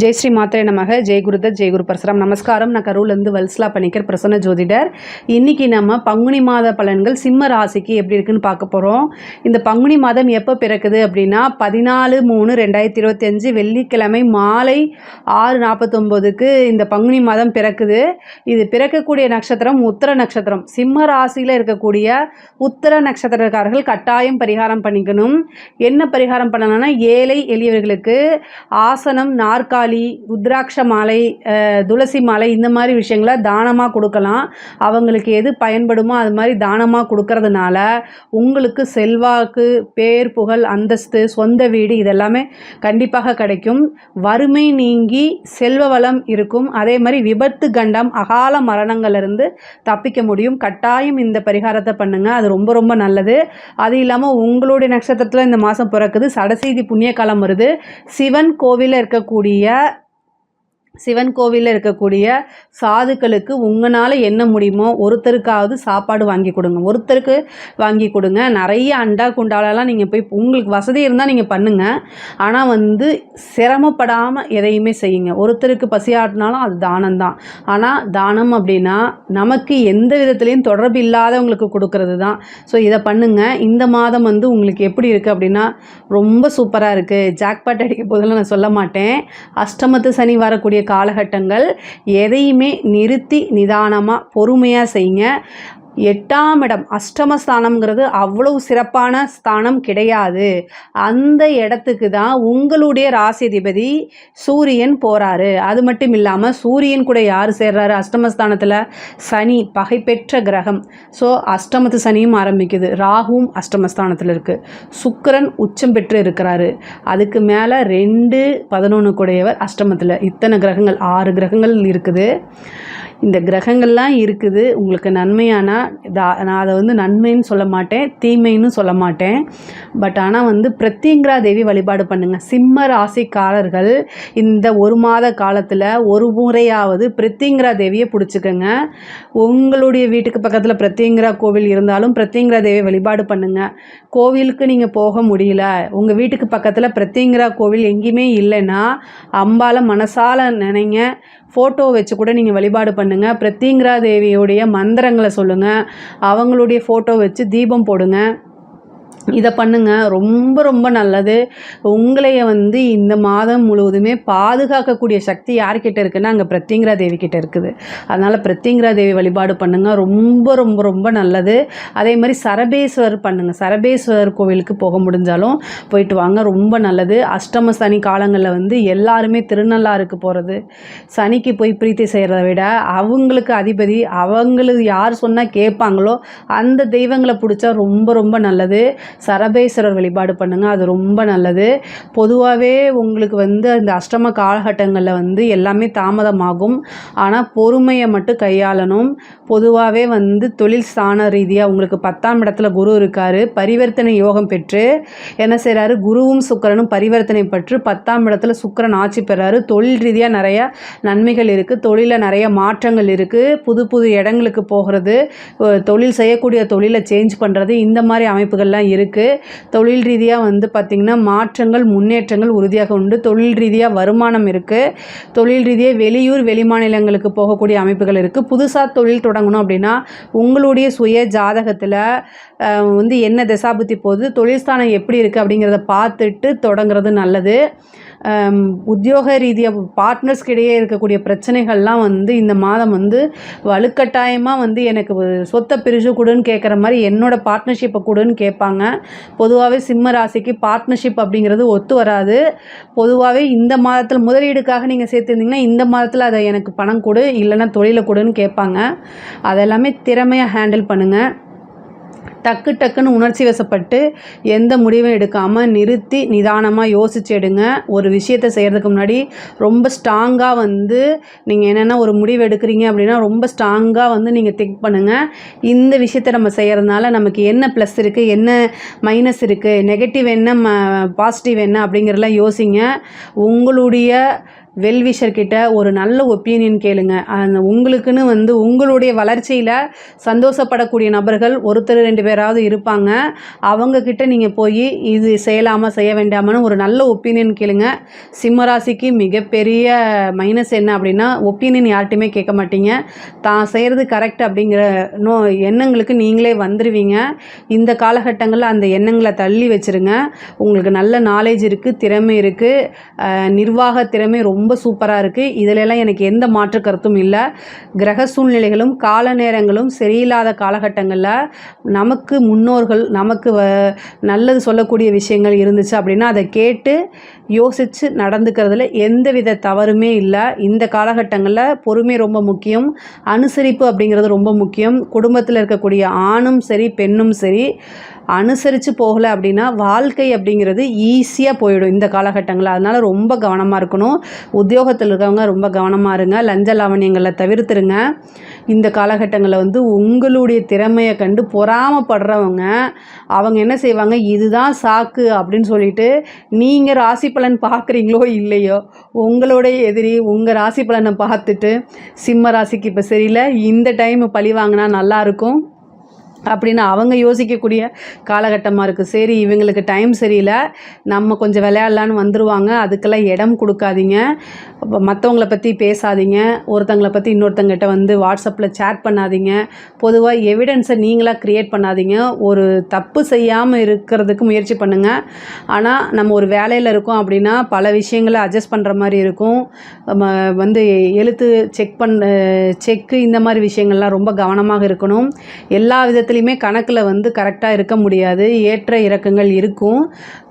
ஜெய் ஸ்ரீ மாத்திரை நமக. ஜெய் குருதத், ஜெய் குரு பரசுராம். நமஸ்காரம். நான் கரூர்லேருந்து வல்சலா பணிக்கர், பிரசன்ன ஜோதிடர். இன்றைக்கி நம்ம பங்குனி மாத பலன்கள் சிம்ம ராசிக்கு எப்படி இருக்குன்னு பார்க்க போகிறோம். இந்த பங்குனி மாதம் எப்போ பிறக்குது அப்படின்னா 14/3/2025 வெள்ளிக்கிழமை மாலை 6:49க்கு இந்த பங்குனி மாதம் பிறக்குது. இது பிறக்கக்கூடிய நட்சத்திரம் உத்திர நட்சத்திரம். சிம்ம ராசியில் இருக்கக்கூடிய உத்திர நட்சத்திரக்காரர்கள் கட்டாயம் பரிகாரம் பண்ணிக்கணும். என்ன பரிகாரம் பண்ணணும்னா, ஏழை எளியவர்களுக்கு ஆசனம், நாற்காலி, ருத்ராட்ச மாலை, துளசி மாலை, இந்த மாதிரி விஷயங்களை தானமாக கொடுக்கலாம். அவங்களுக்கு எது பயன்படுமோ அது மாதிரி தானமாக கொடுக்கறதுனால உங்களுக்கு செல்வாக்கு, பேர், புகழ், அந்தஸ்து, சொந்த வீடு இதெல்லாமே கண்டிப்பாக கிடைக்கும். வறுமை நீங்கி செல்வ வளம் இருக்கும். அதே மாதிரி விபத்து, கண்டம், அகால மரணங்கள்லேருந்து தப்பிக்க முடியும். கட்டாயம் இந்த பரிகாரத்தை பண்ணுங்கள். அது ரொம்ப ரொம்ப நல்லது. அது இல்லாமல் உங்களுடைய நட்சத்திரத்தில் இந்த மாதம் பிறக்குது. சடசீதி புண்ணிய காலம் வருது. சிவன் கோவிலில் இருக்கக்கூடிய சாதுக்களுக்கு உங்களால் என்ன முடியுமோ ஒருத்தருக்காவது சாப்பாடு வாங்கி கொடுங்க. நிறைய அண்டா குண்டாலெல்லாம் நீங்கள் போய் உங்களுக்கு வசதி இருந்தால் நீங்கள் பண்ணுங்கள். ஆனால் சிரமப்படாமல் எதையுமே செய்யுங்க. ஒருத்தருக்கு பசியாட்டினாலும் அது தானம்தான். ஆனால் தானம் அப்படின்னா நமக்கு எந்த விதத்துலேயும் தொடர்பு இல்லாதவங்களுக்கு கொடுக்கறது தான். ஸோ இதை பண்ணுங்கள். இந்த மாதம் உங்களுக்கு எப்படி இருக்குது அப்படின்னா ரொம்ப சூப்பராக இருக்குது. ஜாக்பாட் அடிக்க போதெல்லாம் நான் சொல்ல மாட்டேன். அஷ்டமத்து சனி வரக்கூடிய காலகட்டங்கள். எதையுமே நிறுத்தி நிதானமாக பொறுமையாக செய்யுங்க. 8ஆம் இடம் அஷ்டமஸ்தானம்ங்கிறது அவ்வளவு சிறப்பான ஸ்தானம் கிடையாது. அந்த இடத்துக்கு தான் உங்களுடைய ராசிதிபதி சூரியன் போகிறாரு. அது மட்டும் இல்லாமல் சூரியன் கூட யார் சேர்றாரு அஷ்டமஸ்தானத்தில்? சனி, பகை பெற்ற கிரகம். ஸோ அஷ்டமத்து சனியும் ஆரம்பிக்குது. ராகுவும் அஷ்டமஸ்தானத்தில் இருக்குது. சுக்கிரன் உச்சம் பெற்று இருக்கிறாரு. அதுக்கு மேலே 2-11 கூடையவர் அஷ்டமத்தில். இத்தனை கிரகங்கள், 6 கிரகங்கள் இருக்குது. இந்த கிரகங்கள்லாம் இருக்குது. உங்களுக்கு நன்மையான நான் அதை நன்மைன்னு சொல்ல மாட்டேன், தீமைன்னு சொல்ல மாட்டேன். பட் ஆனால் பிரத்யங்கிரா தேவி வழிபாடு பண்ணுங்கள். சிம்ம ராசிக்காரர்கள் இந்த ஒரு மாத காலத்தில் ஒரு முறையாவது பிரத்யங்கிரா தேவியை பிடிச்சிக்கோங்க. உங்களுடைய வீட்டுக்கு பக்கத்தில் பிரத்யங்கிரா கோவில் இருந்தாலும் பிரத்யங்கிரா தேவியை வழிபாடு பண்ணுங்கள். கோவிலுக்கு நீங்கள் போக முடியல, உங்கள் வீட்டுக்கு பக்கத்தில் பிரத்யங்கிரா கோவில் எங்கேயுமே இல்லைன்னா அம்பால மனசால நினைங்க. ஃபோட்டோ வச்சு கூட நீங்கள் வழிபாடு பண்ணுங்கள். பிரத்யங்கிரா தேவியோடைய மந்திரங்களை சொல்லுங்கள். அவங்களுடைய ஃபோட்டோ வச்சு தீபம் போடுங்க. இதை பண்ணுங்கள். ரொம்ப ரொம்ப நல்லது. உங்களைய இந்த மாதம் முழுவதுமே பாதுகாக்கக்கூடிய சக்தி யார்கிட்ட இருக்குன்னா அங்கே பிரத்யங்கிரா தேவி கிட்ட இருக்குது. அதனால் பிரத்யங்கிரா தேவி வழிபாடு பண்ணுங்கள். ரொம்ப ரொம்ப ரொம்ப நல்லது. அதே மாதிரி சரபேஸ்வரர் பண்ணுங்கள். சரபேஸ்வரர் கோவிலுக்கு போக முடிஞ்சாலும் போயிட்டு வாங்க. ரொம்ப நல்லது. அஷ்டம சனி காலங்களில் எல்லாருமே திருநள்ளாருக்கு போகிறது, சனிக்கு போய் பிரீத்தி செய்கிறத விட அவங்களுக்கு அதிபதி, அவங்களுக்கு யார் சொன்னால் கேட்பாங்களோ அந்த தெய்வங்களை பிடிச்சா ரொம்ப ரொம்ப நல்லது. சரபேஸ்வரர் வழிபாடு பண்ணுங்கள். அது ரொம்ப நல்லது. பொதுவாகவே உங்களுக்கு அந்த அஷ்டம காலகட்டங்களில் எல்லாமே தாமதமாகும். ஆனால் பொறுமையை மட்டும் கையாளணும். பொதுவாகவே தொழில் ஸ்தான ரீதியாக உங்களுக்கு 10ஆம் இடத்துல குரு இருக்கார். பரிவர்த்தனை யோகம் பெற்று என்ன செய்கிறாரு? குருவும் சுக்கிரனும் பரிவர்த்தனை பெற்று 10ஆம் இடத்துல சுக்கிரன் ஆட்சி பெறாரு. தொழில் ரீதியாக நிறையா நன்மைகள் இருக்குது. தொழிலில் நிறைய மாற்றங்கள் இருக்குது. புது புது இடங்களுக்கு போகிறது, தொழில் செய்யக்கூடிய தொழிலை சேஞ்ச் பண்ணுறது, இந்த மாதிரி அமைப்புகள்லாம் இருக்குது. தொழில் ரீதியாக பார்த்திங்கன்னா மாற்றங்கள், முன்னேற்றங்கள் உறுதியாக உண்டு. தொழில் ரீதியாக வருமானம் இருக்குது. தொழில் ரீதியாக வெளியூர், வெளிமாநிலங்களுக்கு போகக்கூடிய அமைப்புகள் இருக்குது. புதுசாக தொழில் தொடங்கணும் அப்படின்னா உங்களுடைய சுய ஜாதகத்தில் என்ன தசாபுத்தி போகுது, தொழில் ஸ்தானம் எப்படி இருக்குது அப்படிங்கிறத பார்த்துட்டு தொடங்குறது நல்லது. உத்தியோக ரீதியாக பார்ட்னர்ஸ்க்கு இடையே இருக்கக்கூடிய பிரச்சனைகள்லாம் இந்த மாதம் வலுக்கட்டாயமாக எனக்கு சொத்தை பிரிச்சு கொடுன்னு கேட்குற மாதிரி என்னோட பார்ட்னர்ஷிப்பை கொடுன்னு கேட்பாங்க. பொதுவாகவே சிம்ம ராசிக்கு பார்ட்னர்ஷிப் அப்படிங்கிறது ஒத்து வராது. பொதுவாகவே இந்த மாதத்தில் முதலீடுக்காக நீங்கள் சேர்த்துருந்தீங்கன்னா இந்த மாதத்தில் அதை எனக்கு பணம் கொடு, இல்லைன்னா தொழிலை கொடுன்னு கேட்பாங்க. அதெல்லாமே திறமையாக ஹேண்டில் பண்ணுங்கள். டக்குன்னு உணர்ச்சி வசப்பட்டு எந்த முடிவும் எடுக்காமல் நிறுத்தி நிதானமாக யோசிச்சு எடுங்க. ஒரு விஷயத்தை செய்கிறதுக்கு முன்னாடி ரொம்ப ஸ்ட்ராங்காக நீங்கள் என்னென்னா ஒரு முடிவு எடுக்கிறீங்க அப்படின்னா ரொம்ப ஸ்ட்ராங்காக நீங்கள் திங்க் பண்ணுங்கள். இந்த விஷயத்தை நம்ம செய்கிறதுனால நமக்கு என்ன ப்ளஸ் இருக்குது, என்ன மைனஸ் இருக்குது, நெகட்டிவ் என்ன, பாசிட்டிவ் என்ன அப்படிங்கிறதெல்லாம் யோசிங்க. உங்களுடைய வெல்விஷர் கிட்ட ஒரு நல்ல ஒப்பீனியன் கேளுங்க. உங்களுக்குன்னு வந்து உங்களுடைய வளர்ச்சியில் சந்தோஷப்படக்கூடிய நபர்கள் ஒருத்தர் 2 பேராவது இருப்பாங்க. அவங்கக்கிட்ட நீங்கள் போய் இது செய்யலாமா செய்ய வேண்டாமான்னு ஒரு நல்ல ஒப்பீனியன் கேளுங்க. சிம்மராசிக்கு மிகப்பெரிய மைனஸ் என்ன அப்படின்னா, ஒப்பீனியன் யார்கிட்டையுமே கேட்க மாட்டீங்க. தான் செய்கிறது கரெக்ட் அப்படிங்கிற எண்ணங்களுக்கு நீங்களே வந்துடுவீங்க. இந்த காலகட்டங்களில் அந்த எண்ணங்களை தள்ளி வச்சுருங்க. உங்களுக்கு நல்ல நாலேஜ் இருக்குது, திறமை இருக்குது, நிர்வாக திறமை ரொம்ப சூப்பராக இருக்குது. இதிலெல்லாம் எனக்கு எந்த மாற்று கருத்தும் இல்லை. கிரக சூழ்நிலைகளும் கால நேரங்களும் சரியில்லாத காலகட்டங்களில் நமக்கு முன்னோர்கள் நமக்கு நல்லது சொல்லக்கூடிய விஷயங்கள் இருந்துச்சு அப்படின்னா அதை கேட்டு யோசித்து நடந்துக்கிறதுல எந்தவித தவறுமே இல்லை. இந்த காலகட்டங்களில் பொறுமை ரொம்ப முக்கியம், அனுசரிப்பு அப்படிங்கிறது ரொம்ப முக்கியம். குடும்பத்தில் இருக்கக்கூடிய ஆணும் சரி பெண்ணும் சரி அனுசரித்து போகலை அப்படின்னா வாழ்க்கை அப்படிங்கிறது ஈஸியாக போயிடும் இந்த காலகட்டங்களில். அதனால் ரொம்ப கவனமாக இருக்கணும். உத்தியோகத்தில் இருக்கவங்க ரொம்ப கவனமாக இருங்க. லஞ்ச லாவணியங்களை தவிர்த்துருங்க. இந்த காலகட்டங்களில் வந்து உங்களுடைய திறமையை கண்டு பொறாமப்படுறவங்க அவங்க என்ன செய்வாங்க, இதுதான் சாக்கு அப்படின்னு சொல்லிட்டு நீங்கள் ராசி பலன் பார்க்குறீங்களோ இல்லையோ உங்களுடைய எதிரி உங்கள் ராசி பலனை பார்த்துட்டு சிம்ம ராசிக்கு இப்போ சரியில்லை, இந்த டைம் பழி வாங்கினா நல்லாயிருக்கும் அப்படின்னு அவங்க யோசிக்கக்கூடிய காலகட்டமாக இருக்குது. சரி இவங்களுக்கு டைம் சரியில்லை, நம்ம கொஞ்சம் விளையாடலான்னு வந்துடுவாங்க, அதுக்கெல்லாம் இடம் கொடுக்காதீங்க. மற்றவங்கள பற்றி பேசாதீங்க, ஒருத்தங்களை பற்றி இன்னொருத்தங்கிட்ட வந்து வாட்ஸ்அப்பில் சேட் பண்ணாதீங்க. பொதுவாக எவிடன்ஸை நீங்களாக க்ரியேட் பண்ணாதீங்க. ஒரு தப்பு செய்யாமல் இருக்கிறதுக்கு முயற்சி பண்ணுங்கள். ஆனால் நம்ம ஒரு வேலையில் இருக்கோம் அப்படின்னா பல விஷயங்களை அட்ஜஸ்ட் பண்ணுற மாதிரி இருக்கும். வந்து எழுத்து செக்கு இந்த மாதிரி விஷயங்கள்லாம் ரொம்ப கவனமாக இருக்கணும். எல்லா விதத்துலையுமே கணக்கில் வந்து கரெக்டாக இருக்க முடியாது, ஏற்ற இறக்கங்கள் இருக்கும்.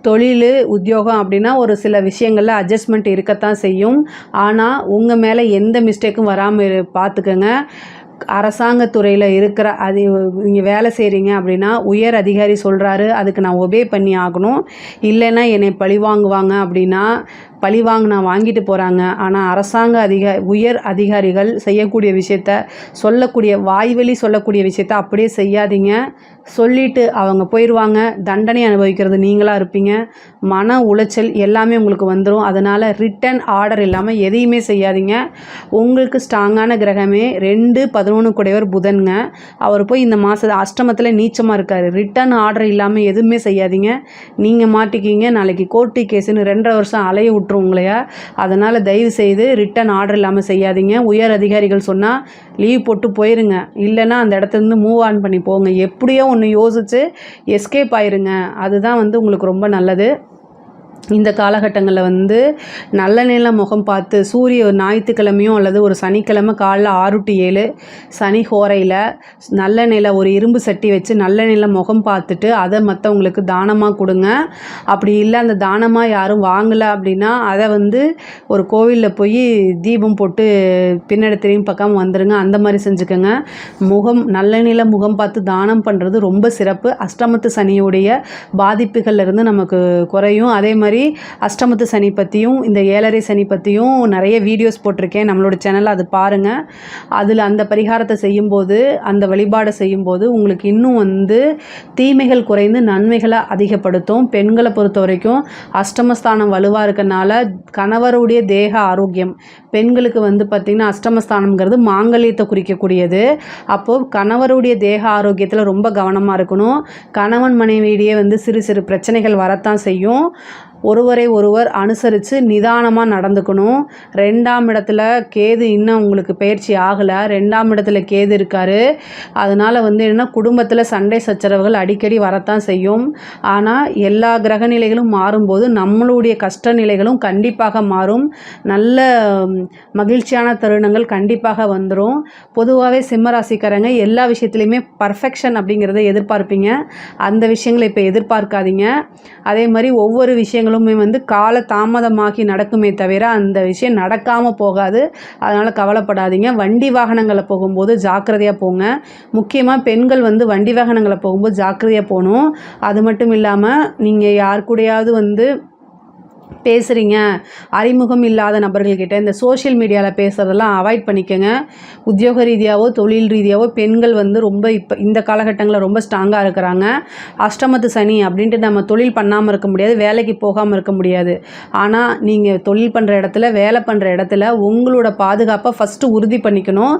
தொழில் உத்தியோகம் அப்படின்னா ஒரு சில விஷயங்களில் அட்ஜஸ்ட்மெண்ட் இருக்கத்தான் செய்யும். ஆனால் உங்கள் மேலே எந்த மிஸ்டேக்கும் வராமல் பார்த்துக்கோங்க. அரசாங்கத்துறையில் இருக்கிற நீங்கள் வேலை செய்கிறீங்க அப்படின்னா உயர் அதிகாரி சொல்கிறாரு, அதுக்கு நான் ஒபே பண்ணி ஆகணும், இல்லைன்னா என்னை பழி வாங்குவாங்க அப்படின்னா பழி நான் வாங்கிட்டு போகிறாங்க. ஆனால் அரசாங்க உயர் அதிகாரிகள் செய்யக்கூடிய விஷயத்த சொல்லக்கூடிய வாய்வழி சொல்லக்கூடிய விஷயத்த அப்படியே செய்யாதீங்க. சொல்லிவிட்டு அவங்க போயிடுவாங்க, தண்டனை அனுபவிக்கிறது நீங்களாக இருப்பீங்க. மன உளைச்சல் எல்லாமே உங்களுக்கு வந்துடும். அதனால் ரிட்டன் ஆர்டர் இல்லாமல் எதையுமே செய்யாதீங்க. உங்களுக்கு ஸ்ட்ராங்கான கிரகமே 2-11 கூடையவர் புதன்ங்க. அவர் போய் இந்த மாதம் அஷ்டமத்தில் நீச்சமாக இருக்கார். ரிட்டன் ஆர்டர் இல்லாமல் எதுவுமே செய்யாதீங்க, நீங்கள் மாட்டிக்கிங்க. நாளைக்கு கோர்ட்டு கேஸுன்னு 2.5 வருஷம் அலைய விட்டுரும் உங்களையா. அதனால் தயவு செய்து ரிட்டன் ஆர்டர் இல்லாமல் செய்யாதீங்க. உயர் அதிகாரிகள் சொன்னால் லீவ் போட்டு போயிருங்க, இல்லைன்னா அந்த இடத்துலேருந்து மூவ் ஆன் பண்ணி போங்க. எப்படியோ ஒன்று யோசித்து எஸ்கேப் ஆயிருங்க. அதுதான் வந்து உங்களுக்கு ரொம்ப நல்லது. இந்த காலகட்டங்களில் வந்து நல்ல நில முகம் பார்த்து சூரிய ஞாயிற்றுக்கிழமையும் அல்லது ஒரு சனிக்கிழமை காலைல 6 to 7 சனி ஹோரையில் நல்ல நில ஒரு இரும்பு சட்டி வச்சு நல்ல நில முகம் பார்த்துட்டு அதை மற்றவங்களுக்கு தானமாக கொடுங்க. அப்படி இல்லை அந்த தானமாக யாரும் வாங்கலை அப்படின்னா அதை வந்து ஒரு கோவிலில் போய் தீபம் போட்டு பின்னாடி திரும்பி பார்க்காம வந்துடுங்க. அந்த மாதிரி செஞ்சுக்கோங்க. நல்ல நில முகம் பார்த்து தானம் பண்ணுறது ரொம்ப சிறப்பு. அஷ்டமத்து சனியுடைய பாதிப்புகள்லேருந்து நமக்கு குறையும். அதே மாதிரி அஷ்டமத்து சனி பற்றியும் இந்த 7.5 சனி பற்றியும் நிறைய வீடியோஸ் போட்டிருக்கேன் நம்மளோட சேனலில், அது பாருங்கள். அதில் அந்த பரிகாரத்தை செய்யும்போது அந்த வழிபாடை செய்யும்போது உங்களுக்கு இன்னும் வந்து தீமைகள் குறைந்து நன்மைகளை அதிகப்படுத்தும். பெண்களை பொறுத்த வரைக்கும் அஷ்டமஸ்தானம் வலுவாக இருக்கனால கணவருடைய தேக ஆரோக்கியம், பெண்களுக்கு வந்து பார்த்திங்கன்னா அஷ்டமஸ்தானம்ங்கிறது மாங்கல்யத்தை குறிக்கக்கூடியது. அப்போது கணவருடைய தேக ஆரோக்கியத்தில் ரொம்ப கவனமாக இருக்கணும். கணவன் மனைவியிடையே வந்து சிறு சிறு பிரச்சனைகள் வரத்தான் செய்யும். ஒருவரை ஒருவர் அனுசரித்து நிதானமாக நடந்துக்கணும். 2ஆம் இடத்துல கேது இன்னும் உங்களுக்கு பயிற்சி ஆகலை, 2ஆம் இடத்துல கேது இருக்கார். அதனால் வந்து என்னென்னா குடும்பத்தில் சண்டை சச்சரவுகள் அடிக்கடி வரத்தான் செய்யும். ஆனால் எல்லா கிரக நிலைகளும் மாறும்போது நம்மளுடைய கஷ்ட நிலைகளும் கண்டிப்பாக மாறும். நல்ல மகிழ்ச்சியான தருணங்கள் கண்டிப்பாக வந்துடும். பொதுவாகவே சிம்மராசிக்காரங்க எல்லா விஷயத்துலையுமே பர்ஃபெக்ஷன் அப்படிங்கிறத எதிர்பார்ப்பீங்க. அந்த விஷயங்களை இப்போ எதிர்பார்க்காதீங்க. அதே மாதிரி ஒவ்வொரு விஷயங்களுமே வந்து கால தாமதமாகி நடக்குமே தவிர அந்த விஷயம் நடக்காமல் போகாது. அதனால் கவலைப்படாதீங்க. வண்டி வாகனங்களை போகும்போது ஜாக்கிரதையாக போங்க. முக்கியமாக பெண்கள் வந்து வண்டி வாகனங்களை போகும்போது ஜாக்கிரதையாக போகணும். அது மட்டும் இல்லாமல் நீங்கள் யார் கூடயாவது வந்து பேசுகிறீங்க, அறிமுகம் இல்லாத நபர்கள்கிட்ட இந்த சோஷியல் மீடியாவில் பேசுகிறதெல்லாம் அவாய்ட் பண்ணிக்கோங்க. உத்தியோக ரீதியாகவோ தொழில் ரீதியாகவோ பெண்கள் வந்து ரொம்ப இப்போ இந்த காலகட்டங்களில் ரொம்ப ஸ்ட்ராங்காக இருக்கிறாங்க. அஷ்டமத்து சனி அப்படின்ட்டு நம்ம தொழில் பண்ணாமல் இருக்க முடியாது, வேலைக்கு போகாமல் இருக்க முடியாது. ஆனால் நீங்கள் தொழில் பண்ணுற இடத்துல, வேலை பண்ணுற இடத்துல உங்களோட பாதுகாப்பை ஃபஸ்ட்டு உறுதி பண்ணிக்கணும்.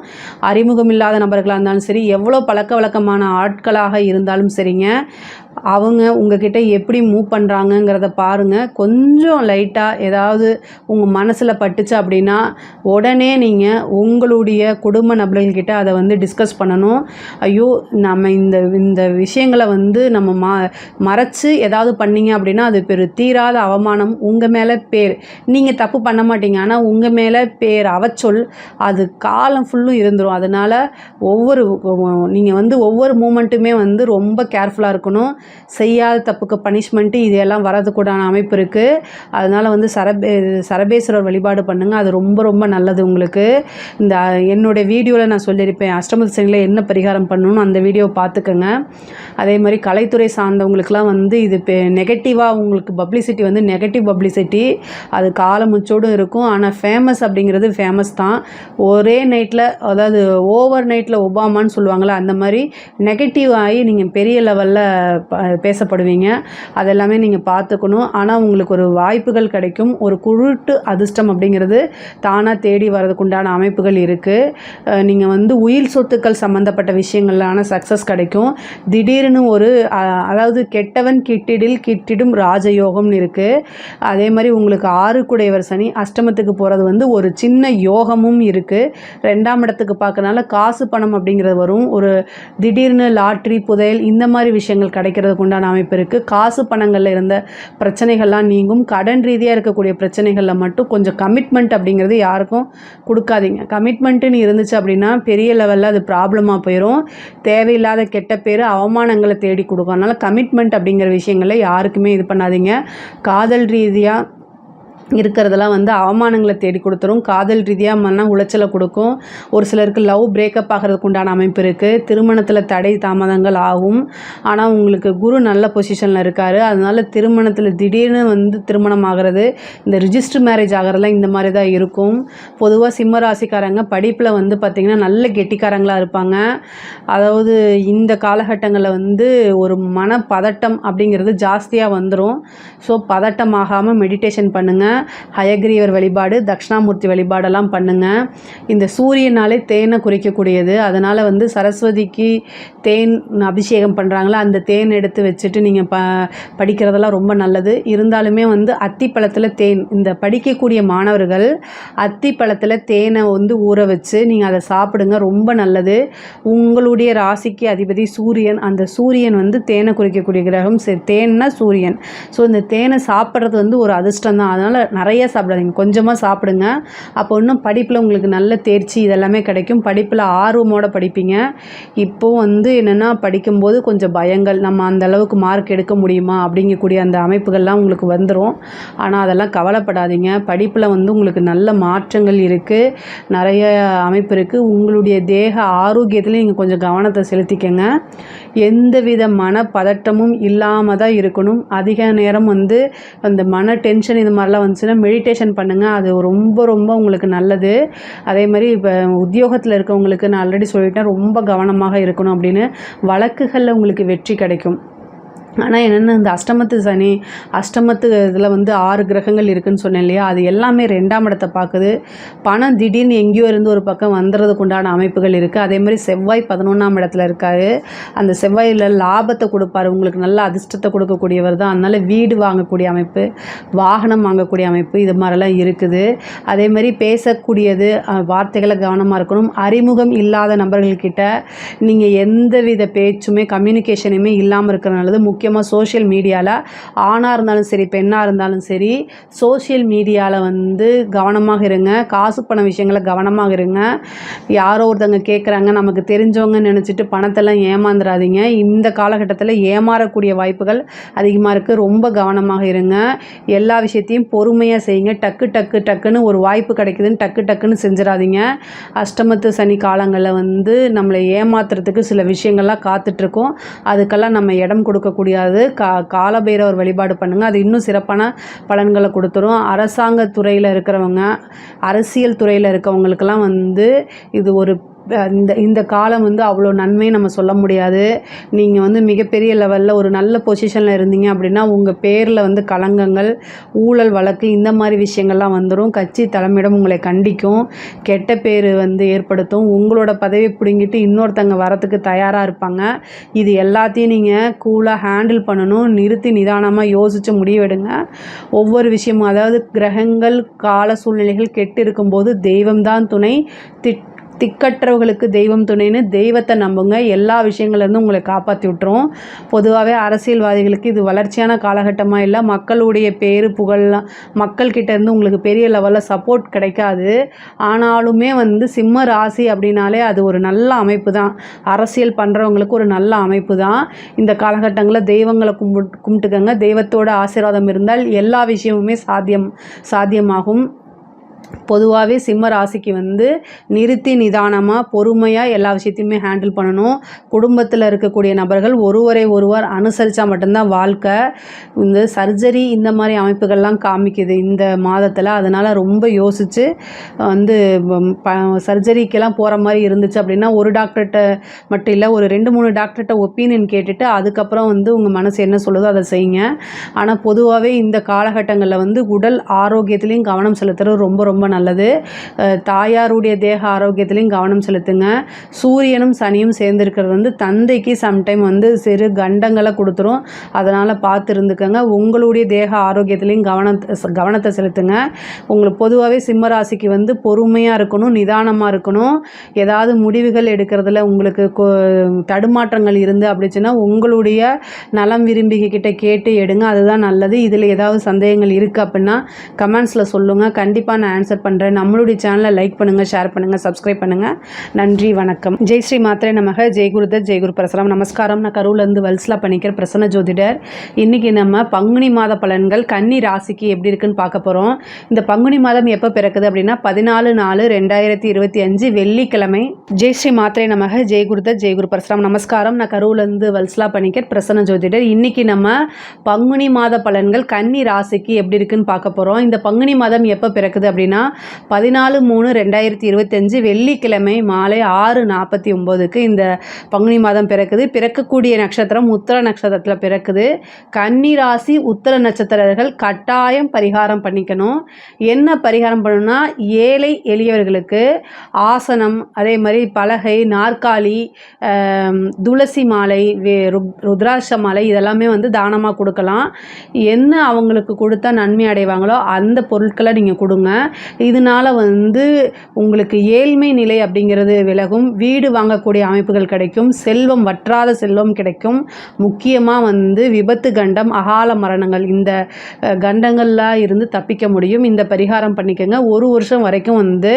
அறிமுகம் இல்லாத நபர்களாக இருந்தாலும் சரி, எவ்வளோ பழக்க வழக்கமான ஆட்களாக இருந்தாலும் சரிங்க, அவங்க உங்ககிட்ட எப்படி மூவ் பண்ணுறாங்கங்கிறத பாருங்கள். கொஞ்சம் லைட்டாக ஏதாவது உங்கள் மனசில் பட்டுச்சு அப்படின்னா உடனே நீங்கள் உங்களுடைய குடும்ப நபர்கள்கிட்ட அதை வந்து டிஸ்கஸ் பண்ணணும். ஐயோ, நம்ம இந்த இந்த விஷயங்களை வந்து நம்ம மறைச்சு ஏதாவது பண்ணீங்க அப்படின்னா அது தீராத அவமானம், உங்கள் மேலே பேர். நீங்கள் தப்பு பண்ண மாட்டீங்க, ஆனால் உங்கள் மேலே பேர் அவச்சொல் அது காலம் ஃபுல்லும் இருந்துடும். அதனால் நீங்கள் வந்து ஒவ்வொரு மூமெண்ட்டுமே வந்து ரொம்ப கேர்ஃபுல்லாக இருக்கணும். செய்யாத தப்புக்கு பனிஷ்மெண்ட்டு இதெல்லாம் வரதுக்கூடான அமைப்பு இருக்குது. அதனால் வந்து சரபேஸ்வரர் வழிபாடு பண்ணுங்கள், அது ரொம்ப ரொம்ப நல்லது உங்களுக்கு. இந்த என்னுடைய வீடியோவில் நான் சொல்லியிருப்பேன் அஷ்டமத்து சனியில் என்ன பரிகாரம் பண்ணணும்னு, அந்த வீடியோவை பார்த்துக்கோங்க. அதே மாதிரி கலைத்துறை சார்ந்தவங்களுக்குலாம் வந்து இது நெகட்டிவாக உங்களுக்கு பப்ளிசிட்டி வந்து நெகட்டிவ் பப்ளிசிட்டி அது காலமுச்சோடு இருக்கும். ஆனால் ஃபேமஸ் அப்படிங்கிறது ஃபேமஸ் தான். ஒரே நைட்டில், அதாவது ஓவர் நைட்டில் ஒபாமான்னு சொல்லுவாங்களே, அந்த மாதிரி நெகட்டிவ் ஆகி நீங்கள் பெரிய லெவலில் பேசப்படுவீங்க. அதெல்லாமே நீங்கள் பார்த்துக்கணும். ஆனால் உங்களுக்கு ஒரு வாய்ப்புகள் கிடைக்கும். ஒரு குருட்டு அதிர்ஷ்டம் அப்படிங்கிறது தானாக தேடி வரதுக்குண்டான அமைப்புகள் இருக்குது. நீங்கள் வந்து உயிர் சொத்துக்கள் சம்மந்தப்பட்ட விஷயங்களான சக்ஸஸ் கிடைக்கும். திடீர்னு அதாவது கெட்டவன் கிட்டிடும் ராஜயோகம்னு இருக்குது. அதே மாதிரி உங்களுக்கு 6 குடையவர் சனி அஷ்டமத்துக்கு போகிறது வந்து ஒரு சின்ன யோகமும் இருக்குது. 2ஆம் இடத்துக்கு பார்க்கறனால காசு பணம் அப்படிங்கிறது வரும். ஒரு திடீர்னு லாட்ரி புதையல் இந்த மாதிரி விஷயங்கள் கிடைக்கிறதுக்கு உண்டான அமைப்பு இருக்குது. காசு பணங்களில் இருந்த பிரச்சனைகள்லாம் நீங்கும். கடன் ரீதியாக இருக்கக்கூடிய பிரச்சனைகளில் மட்டும் கொஞ்சம் கமிட்மெண்ட் அப்படிங்கிறது யாருக்கும் கொடுக்காதீங்க. கமிட்மெண்ட்டுன்னு இருந்துச்சு அப்படின்னா பெரிய லெவலில் அது ப்ராப்ளமாக போயிடும். தேவையில்லாத கெட்ட பேர் அவமானங்களை தேடி கொடுக்கும். அதனால் கமிட்மெண்ட் அப்படிங்கிற விஷயங்களில் யாருக்குமே இது பண்ணாதீங்க. காதல் ரீதியாக இருக்கிறதெல்லாம் வந்து அவமானங்களை தேடி கொடுத்துரும். காதல் ரீதியாக மன உளைச்சலை கொடுக்கும். ஒரு சிலருக்கு லவ் பிரேக்கப் ஆகிறதுக்கு உண்டான அமைப்பு இருக்குது. திருமணத்தில் தடை தாமதங்கள் ஆகும். ஆனால் உங்களுக்கு குரு நல்ல பொசிஷனில் இருக்கார். அதனால் திருமணத்தில் திடீர்னு வந்து திருமணம் ஆகிறது, இந்த ரிஜிஸ்டர் மேரேஜ் ஆகிறதுலாம் இந்த மாதிரி தான் இருக்கும். பொதுவாக சிம்ம ராசிக்காரங்க படிப்பில் வந்து பார்த்திங்கன்னா நல்ல கெட்டிக்காரங்களாக இருப்பாங்க. அதாவது இந்த காலகட்டங்களில் வந்து ஒரு மனப்பதட்டம் அப்படிங்கிறது ஜாஸ்தியாக வந்துடும். ஸோ பதட்டம் ஆகாமல் மெடிடேஷன் பண்ணுங்கள். ஹயக்ரீவர் வழிபாடு, தட்சிணாமூர்த்தி வழிபாடெல்லாம் பண்ணுங்கள். இந்த சூரியனாலே தேனை குறிக்கக்கூடியது. அதனால் வந்து சரஸ்வதிக்கு தேன் அபிஷேகம் பண்ணுறாங்களா, அந்த தேன் எடுத்து வச்சுட்டு நீங்கள் படிக்கிறதெல்லாம் ரொம்ப நல்லது. இருந்தாலுமே வந்து அத்திப்பழத்தில் தேன், இந்த படிக்கக்கூடிய மாணவர்கள் அத்திப்பழத்தில் தேனை வந்து ஊற வச்சு நீங்கள் அதை சாப்பிடுங்க, ரொம்ப நல்லது. உங்களுடைய ராசிக்கு அதிபதி சூரியன். அந்த சூரியன் வந்து தேனை குறிக்கக்கூடிய கிரகம். தேன்னா சூரியன். ஸோ இந்த தேனை சாப்பிட்றது வந்து ஒரு அதிர்ஷ்டம் தான். அதனால் நிறைய சாப்பிடாதீங்க, கொஞ்சமாக சாப்பிடுங்க. அப்போ இன்னும் படிப்பில் உங்களுக்கு நல்ல தேர்ச்சி இதெல்லாமே கிடைக்கும். படிப்பில் ஆர்வமோடு படிப்பீங்க. இப்போது வந்து என்னென்னா படிக்கும்போது கொஞ்சம் பயங்கள், நம்ம அந்த அளவுக்கு மார்க் எடுக்க முடியுமா அப்படிங்கக்கூடிய அந்த அமைப்புகள்லாம் உங்களுக்கு வந்துடும். ஆனால் அதெல்லாம் கவலைப்படாதீங்க. படிப்பில் வந்து உங்களுக்கு நல்ல மாற்றங்கள் இருக்குது, நிறைய அமைப்பு இருக்குது. உங்களுடைய தேக ஆரோக்கியத்தில் நீங்கள் கொஞ்சம் கவனத்தை செலுத்திக்கங்க. எந்தவித மன பதட்டமும் இல்லாமல் தான் இருக்கணும். அதிக நேரம் வந்து அந்த மன டென்ஷன் இது மாதிரிலாம் வந்துச்சுன்னா மெடிடேஷன் பண்ணுங்கள், அது ரொம்ப ரொம்ப உங்களுக்கு நல்லது. அதே மாதிரி இப்போ உத்தியோகத்தில் இருக்கவங்களுக்கு நான் ஆல்ரெடி சொல்லிட்டேன், ரொம்ப கவனமாக இருக்கணும் அப்படின்னு. வழக்குகளில் உங்களுக்கு வெற்றி கிடைக்கும். ஆனால் என்னென்ன இந்த அஷ்டமத்து சனி, அஷ்டமத்து இதில் வந்து 6 கிரகங்கள் இருக்குதுன்னு சொன்னேன் இல்லையா, அது எல்லாமே 2ஆம் இடத்தை பார்க்குது. பணம் திடீர்னு எங்கேயோ இருந்து ஒரு பக்கம் வந்துடுறதுக்கு உண்டான அமைப்புகள் இருக்குது. அதே மாதிரி செவ்வாய் 11ஆம் இடத்துல இருக்கார். அந்த செவ்வாயில் லாபத்தை கொடுப்பார், உங்களுக்கு நல்ல அதிர்ஷ்டத்தை கொடுக்கக்கூடியவர் தான். அதனால் வீடு வாங்கக்கூடிய அமைப்பு, வாகனம் வாங்கக்கூடிய அமைப்பு, இது மாதிரிலாம் இருக்குது. அதே மாதிரி பேசக்கூடியது, வார்த்தைகளை கவனமாக இருக்கணும். அறிமுகம் இல்லாத நபர்கள்கிட்ட நீங்கள் எந்தவித பேச்சுமே கம்யூனிகேஷனுமே இல்லாமல் இருக்கிறனால முக்கியமாக சோஷியல் மீடியாவில் ஆணாக இருந்தாலும் சரி பெண்ணாக இருந்தாலும் சரி சோஷியல் மீடியாவில் வந்து கவனமாக இருங்க. காசு பண விஷயங்களை கவனமாக இருங்க. யாரோ ஒருத்தங்க கேட்குறாங்க நமக்கு தெரிஞ்சவங்க நினச்சிட்டு பணத்தெல்லாம் ஏமாந்துடாதீங்க. இந்த காலகட்டத்தில் ஏமாறக்கூடிய வாய்ப்புகள் அதிகமாக இருக்குது. ரொம்ப கவனமாக இருங்க. எல்லா விஷயத்தையும் பொறுமையாக செய்யுங்க. டக்குன்னு ஒரு வாய்ப்பு கிடைக்குதுன்னு டக்குன்னு செஞ்சிடாதீங்க. அஷ்டமத்து சனி காலங்களில் வந்து நம்மளை ஏமாத்துறதுக்கு சில விஷயங்கள்லாம் காத்துட்ருக்கோம். அதுக்கெல்லாம் நம்ம இடம் கொடுக்கக்கூடிய முடியாது. காலபைரவர் வழிபாடு பண்ணுங்கள், அது இன்னும் சிறப்பான பலன்களை கொடுத்துரும். அரசாங்க துறையில் இருக்கிறவங்க, அரசியல் துறையில் இருக்கவங்களுக்கெல்லாம் வந்து இது ஒரு இந்த காலம் வந்து அவ்வளோ நன்மை நம்ம சொல்ல முடியாது. நீங்கள் வந்து மிகப்பெரிய லெவலில் ஒரு நல்ல பொசிஷனில் இருந்தீங்க அப்படின்னா உங்கள் பேரில் வந்து களங்கங்கள், ஊழல் வழக்கு இந்த மாதிரி விஷயங்கள்லாம் வந்துடும். கட்சி தலைமையிடம் உங்களை கண்டிக்கும், கெட்ட பேர் வந்து ஏற்படுத்தும். உங்களோட பதவி பிடுங்கிட்டு இன்னொருத்தங்க வரத்துக்கு தயாராக இருப்பாங்க. இது எல்லாத்தையும் நீங்கள் கூலாக ஹேண்டில் பண்ணணும். நிறுத்தி நிதானமாக யோசித்து முடிவெடுங்க ஒவ்வொரு விஷயமும். அதாவது கிரகங்கள் கால சூழ்நிலைகள் கெட்டு இருக்கும்போது தெய்வம்தான் துணை, திக்கற்றவர்களுக்கு தெய்வம் துணைன்னு தெய்வத்தை நம்புங்க. எல்லா விஷயங்கள்லேருந்து உங்களை காப்பாற்றி விட்டுரும். பொதுவாகவே அரசியல்வாதிகளுக்கு இது வளர்ச்சியான காலகட்டமாக இல்லை. மக்களுடைய பேர் புகழெலாம் மக்கள்கிட்ட இருந்து உங்களுக்கு பெரிய லெவலில் சப்போர்ட் கிடைக்காது. ஆனாலுமே வந்து சிம்ம ராசி அப்படின்னாலே அது ஒரு நல்ல அமைப்பு தான். அரசியல் பண்ணுறவங்களுக்கு ஒரு நல்ல அமைப்பு தான். இந்த காலகட்டங்களில் தெய்வங்களை கும்பிட்டுக்கங்க. தெய்வத்தோட ஆசீர்வாதம் இருந்தால் எல்லா விஷயமுமே சாத்தியமாகும். பொதுவாகவே சிம்ம ராசிக்கு வந்து நிறுத்தி நிதானமாக பொறுமையாக எல்லா விஷயத்தையுமே ஹேண்டில் பண்ணணும். குடும்பத்தில் இருக்கக்கூடிய நபர்கள் ஒருவர் அனுசரித்தா மட்டும்தான் வாழ்க்கை. இந்த சர்ஜரி இந்த மாதிரி அமைப்புகள்லாம் காமிக்குது இந்த மாதத்தில். அதனால் ரொம்ப யோசித்து வந்து சர்ஜரிக்கெல்லாம் போகிற மாதிரி இருந்துச்சு அப்படின்னா ஒரு டாக்டர்கிட்ட மட்டும் இல்லை, ஒரு 2-3 டாக்டர்கிட்ட ஒப்பீனியன் கேட்டுட்டு அதுக்கப்புறம் வந்து உங்கள் மனசு என்ன சொல்லுதோ அதை செய்யுங்க. ஆனால் பொதுவாகவே இந்த காலகட்டங்களில் வந்து உடல் ஆரோக்கியத்துலேயும் கவனம் செலுத்துறது ரொம்ப நல்லது. தாயாருடைய தேக ஆரோக்கியத்திலையும் கவனம் செலுத்துங்க. சூரியனும் சனியும் சேர்ந்திருக்கிறது வந்து தந்தைக்கு சம்டைம் வந்து சிறு கண்டங்களை கொடுத்துரும். அதனால் பார்த்து இருந்துக்கங்க. உங்களுடைய தேக ஆரோக்கியத்திலையும் கவனத்தை செலுத்துங்க. உங்களுக்கு பொதுவாகவே சிம்மராசிக்கு வந்து பொறுமையாக இருக்கணும், நிதானமாக இருக்கணும். ஏதாவது முடிவுகள் எடுக்கிறதுல உங்களுக்கு தடுமாற்றங்கள் இருந்து அப்படிச்சுன்னா உங்களுடைய நலம் விரும்பிகிட்ட கேட்டு எடுங்க, அதுதான் நல்லது. இதில் ஏதாவது சந்தேகங்கள் இருக்குது அப்படின்னா கமெண்ட்ஸில் சொல்லுங்கள், கண்டிப்பாக நான் ஆன்சர் பண்ணுறேன். நம்மளுடைய சேனலை லைக் பண்ணுங்கள், ஷேர் பண்ணுங்கள், சப்ஸ்கிரைப் பண்ணுங்கள். நன்றி, வணக்கம். ஜெய் ஸ்ரீ மாத்ரே நமக. ஜெய் குருதத், ஜெய் குரு பரசுராம். நமஸ்காரம். நான் கரூர்லேருந்து வல்சலா பண்ணிக்கிற பிரசன்ன ஜோதிடர். இன்றைக்கி நம்ம பங்குனி மாத பலன்கள் கன்னி ராசிக்கு எப்படி இருக்குன்னு பார்க்க போகிறோம். இந்த பங்குனி மாதம் எப்போ பிறக்குது அப்படின்னா 14/4/2025 வெள்ளிக்கிழமை. ஜெய் ஸ்ரீ மாத்ரே நமக. ஜெய் குருதத், ஜெய் குரு பரசுராம். நமஸ்காரம். நான் கரூர்லேருந்து வல்சலா பண்ணிக்கிற பிரசன்ன ஜோதிடர். இன்றைக்கி நம்ம பங்குனி மாத பலன்கள் கன்னி ராசிக்கு எப்படி இருக்குன்னு பார்க்க போகிறோம். இந்த பங்குனி மாதம் எப்போ பிறக்குது அப்படின்னா 14/3/2025 வெள்ளிக்கிழமை மாலை 6:49க்கு இந்த பங்குனி மாதம் பிறக்குது. பிறக்கக்கூடிய நட்சத்திரம் உத்திர நட்சத்திரத்தில் பிறக்குது. கன்னி ராசி உத்திர நட்சத்திரர்கள் கட்டாயம் பரிகாரம் பண்ணிக்கணும். என்ன பரிகாரம் பண்ணணும்னா, ஏழை எளியவர்களுக்கு ஆசனம், அதே மாதிரி பலகை, நாற்காலி, துளசி மாலை, ருத்ராட்ச மாலை இதெல்லாமே வந்து தானமாக கொடுக்கலாம். என்ன அவங்களுக்கு கொடுத்தா நன்மை அடைவாங்களோ அந்த பொருட்களை நீங்கள் கொடுங்க. இதனால் வந்து உங்களுக்கு ஏழ்மை நிலை அப்படிங்கிறது விலகும். வீடு வாங்கக்கூடிய அமைப்புகள் கிடைக்கும். செல்வம், வற்றாத செல்வம் கிடைக்கும். முக்கியமாக வந்து விபத்து கண்டம், அகால மரணங்கள் இந்த கண்டங்கள்லாம் இருந்து தப்பிக்க முடியும். இந்த பரிகாரம் பண்ணிக்கோங்க. 1 வருஷம் வரைக்கும் வந்து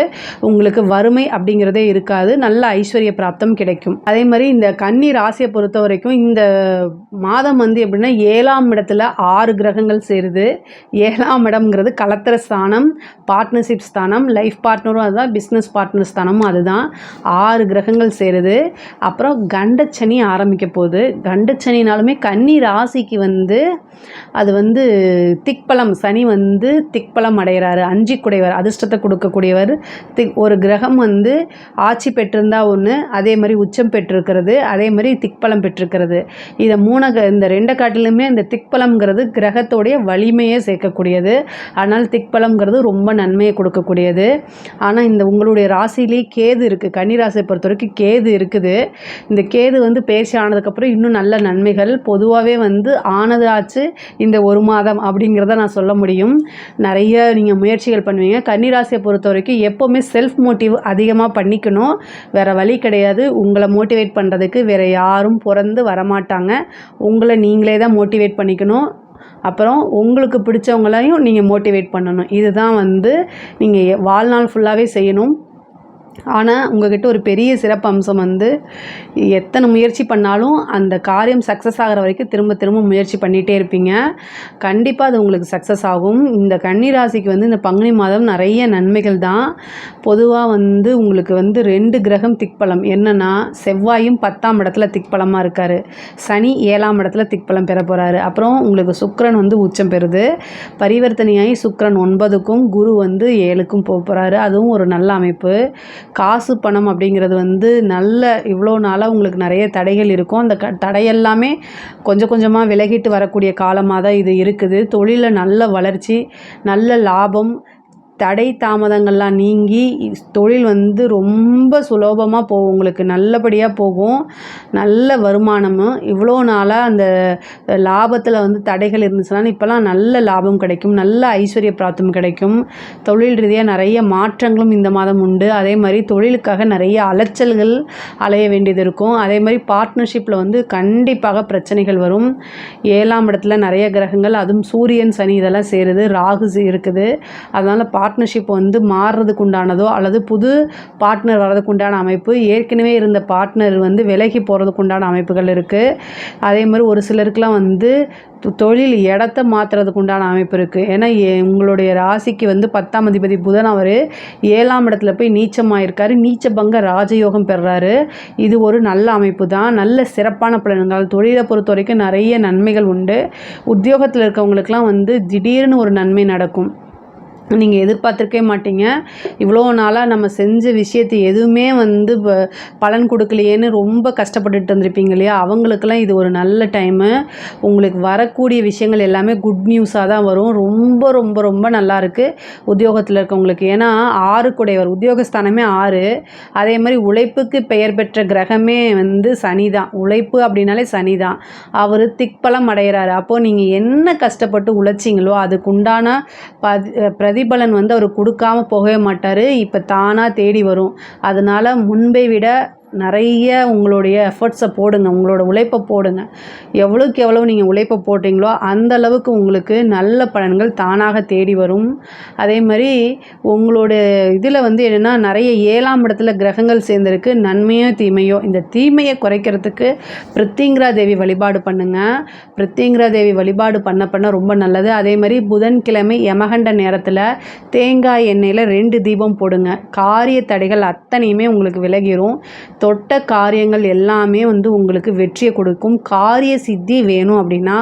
உங்களுக்கு வறுமை அப்படிங்கிறதே இருக்காது. நல்ல ஐஸ்வர்ய பிராப்தம் கிடைக்கும். அதே மாதிரி இந்த கன்னி ராசியை பொறுத்த வரைக்கும் இந்த மாதம் வந்து எப்படின்னா 7ஆம் இடத்துல 6 கிரகங்கள் சேருது. 7ஆம் இடம்ங்கிறது கலத்திர ஸ்தானம், பார்ட்னர்ஷிப் ஸ்தானம், லைஃப் பார்ட்னரும் அதுதான், பிஸ்னஸ் பார்ட்னர் ஸ்தானமும் அதுதான். 6 கிரகங்கள் சேருது. அப்புறம் கண்டச்சனி ஆரம்பிக்க போகுது. கண்டச்சனினாலுமே கன்னி ராசிக்கு வந்து அது வந்து திக்பலம், சனி வந்து திக்பலம் அடைகிறாரு. 5 குடையவர், அதிர்ஷ்டத்தை கொடுக்கக்கூடியவர். ஒரு கிரகம் வந்து ஆட்சி பெற்றிருந்தா ஒன்று, அதே மாதிரி உச்சம் பெற்றிருக்கிறது, அதே மாதிரி திக்பலம் பெற்றிருக்கிறது. இதை இந்த 2 காட்டிலுமே இந்த திக்பலம்ங்கிறது கிரகத்தோடைய வலிமையை சேர்க்கக்கூடியது. அதனால் திக்பலம்ங்கிறது ரொம்ப நன்மையை கொடுக்கக்கூடியது. ஆனால் இந்த உங்களுடைய ராசியிலேயே கேது இருக்குது. கன்னி ராசியை பொறுத்த வரைக்கும் கேது இருக்குது. இந்த கேது வந்து பயிற்சி ஆனதுக்கப்புறம் இன்னும் நல்ல நன்மைகள் பொதுவாகவே வந்து ஆனதாச்சு இந்த 1 மாதம் அப்படிங்கிறத நான் சொல்ல முடியும். நிறைய நீங்கள் முயற்சிகள் பண்ணுவீங்க. கன்னி ராசியை பொறுத்த வரைக்கும் எப்போவுமே செல்ஃப் மோட்டிவ் அதிகமாக பண்ணிக்கணும். வேறு வழி கிடையாது. உங்களை மோட்டிவேட் பண்ணுறதுக்கு வேறு யாரும் பிறந்து வரமாட்டாங்க. உங்களை நீங்களே தான் மோட்டிவேட் பண்ணிக்கணும். அப்புறம் உங்களுக்கு பிடிச்சவங்களையும் நீங்கள் மோட்டிவேட் பண்ணணும். இதுதான் வந்து நீங்கள் வாழ்நாள் ஃபுல்லாகவே செய்யணும். ஆனால் உங்கள்கிட்ட ஒரு பெரிய சிறப்பு அம்சம் வந்து எத்தனை முயற்சி பண்ணாலும் அந்த காரியம் சக்ஸஸ் ஆகிற வரைக்கும் திரும்ப திரும்ப முயற்சி பண்ணிகிட்டே இருப்பீங்க. கண்டிப்பாக அது உங்களுக்கு சக்ஸஸ் ஆகும். இந்த கன்னி ராசிக்கு வந்து இந்த பங்குனி மாதம் நிறைய நன்மைகள் தான். பொதுவாக வந்து உங்களுக்கு வந்து 2 கிரகம் திக்பலம் என்னென்னா, செவ்வாயும் 10ஆம் இடத்துல திக்பலமாக இருக்கார், சனி 7ஆம் இடத்துல திக்பலம் பெற போகிறாரு. அப்புறம் உங்களுக்கு சுக்கிரன் வந்து உச்சம் பெறுது, பரிவர்த்தனையாகி சுக்கிரன் 9க்கும் குரு வந்து 7க்கும் போக போகிறாரு. அதுவும் ஒரு நல்ல அமைப்பு. காசு பணம் அப்படிங்கிறது வந்து நல்ல இவ்வளோ நாளாக உங்களுக்கு நிறைய தடைகள் இருக்கும். அந்த தடையெல்லாமே கொஞ்சம் கொஞ்சமாக விலகிட்டு வரக்கூடிய காலமாக தான் இது இருக்குது. தொழிலில் நல்ல வளர்ச்சி, நல்ல லாபம், தடை தாமதங்கள்லாம் நீங்கி தொழில் வந்து ரொம்ப சுலபமாக போகும், உங்களுக்கு நல்லபடியாக போகும். நல்ல வருமானமும் இவ்வளோ நாளாக அந்த லாபத்தில் வந்து தடைகள் இருந்துச்சுன்னா இப்போலாம் நல்ல லாபம் கிடைக்கும், நல்ல ஐஸ்வர்ய பிராப்தம் கிடைக்கும். தொழில் ரீதியாக நிறைய மாற்றங்களும் இந்த மாதம் உண்டு. அதே மாதிரி தொழிலுக்காக நிறைய அலைச்சல்கள் அலைய வேண்டியது இருக்கும். அதே மாதிரி பார்ட்னர்ஷிப்பில் வந்து கண்டிப்பாக பிரச்சனைகள் வரும். 7ஆம் இடத்துல நிறைய கிரகங்கள், அதுவும் சூரியன் சனி இதெல்லாம் சேருது, ராகு இருக்குது. அதனால் பார்ட்னர்ஷிப் வந்து மாறுறதுக்கு உண்டானதோ அல்லது புது பார்ட்னர் வர்றதுக்கு உண்டான அமைப்பு, ஏற்கனவே இருந்த பார்ட்னர் வந்து விலகி போகிறதுக்கு உண்டான அமைப்புகள் இருக்குது. அதே மாதிரி ஒரு சிலருக்குலாம் வந்து தொழில் இடத்த மாற்றுறதுக்கு உண்டான அமைப்பு இருக்குது. ஏன்னா உங்களுடைய ராசிக்கு வந்து 10ஆம் அதிபதி புதன் அவர் 7ஆம் இடத்துல போய் நீச்சமாயிருக்காரு, நீச்ச பங்க ராஜயோகம் பெறுறாரு. இது ஒரு நல்ல அமைப்பு தான், நல்ல சிறப்பான பலன்கள். தொழிலை பொறுத்த வரைக்கும் நிறைய நன்மைகள் உண்டு. உத்தியோகத்தில் இருக்கவங்களுக்கெல்லாம் வந்து திடீர்னு ஒரு நன்மை நடக்கும், நீங்கள் எதிர்பார்த்துருக்கவே மாட்டீங்க. இவ்வளோ நாளாக நம்ம செஞ்ச விஷயத்தை எதுவுமே வந்து பலன் கொடுக்கலையேன்னு ரொம்ப கஷ்டப்பட்டுட்டு இருந்திருப்பீங்க இல்லையா, அவங்களுக்கெல்லாம் இது ஒரு நல்ல டைமு. உங்களுக்கு வரக்கூடிய விஷயங்கள் எல்லாமே குட் நியூஸாக தான் வரும். ரொம்ப ரொம்ப ரொம்ப நல்லாயிருக்கு உத்தியோகத்தில் இருக்கவங்களுக்கு. ஏன்னா 6 குடையவர், உத்தியோகஸ்தானமே 6. அதே மாதிரி உழைப்புக்கு பெயர் பெற்ற கிரகமே வந்து சனி தான். உழைப்பு அப்படின்னாலே சனி தான். அவர் திக்பலம் அடைகிறாரு. அப்போது நீங்கள் என்ன கஷ்டப்பட்டு உழைச்சிங்களோ அதுக்கு உண்டான பிரதிபலன் வந்து அவர் கொடுக்காம போகவே மாட்டார். இப்போ தானாக தேடி வரும். அதனால் முன்பை விட நிறைய உங்களுடைய எஃபர்ட்ஸை போடுங்க, உங்களோட உழைப்பை போடுங்க. எவ்வளோக்கு எவ்வளோ நீங்கள் உழைப்பை போட்டிங்களோ அந்த அளவுக்கு உங்களுக்கு நல்ல பலன்கள் தானாக தேடி வரும். அதே மாதிரி உங்களோட இதில் வந்து என்னென்னா நிறைய 7ஆம் இடத்துல கிரகங்கள் சேர்ந்துருக்கு, நன்மையோ தீமையோ. இந்த தீமையை குறைக்கிறதுக்கு பிரித்திங்கிரா தேவி வழிபாடு பண்ணுங்கள். பிரித்திங்கிரா தேவி வழிபாடு பண்ண ரொம்ப நல்லது. அதே மாதிரி புதன்கிழமை யமகண்ட நேரத்தில் தேங்காய் எண்ணெயில் 2 தீபம் போடுங்க. காரிய தடைகள் அத்தனையுமே உங்களுக்கு விலகிரும். தொட்ட காரியங்கள் எல்லாமே வந்து உங்களுக்கு வெற்றியை கொடுக்கும். காரிய சித்தி வேணும் அப்படின்னா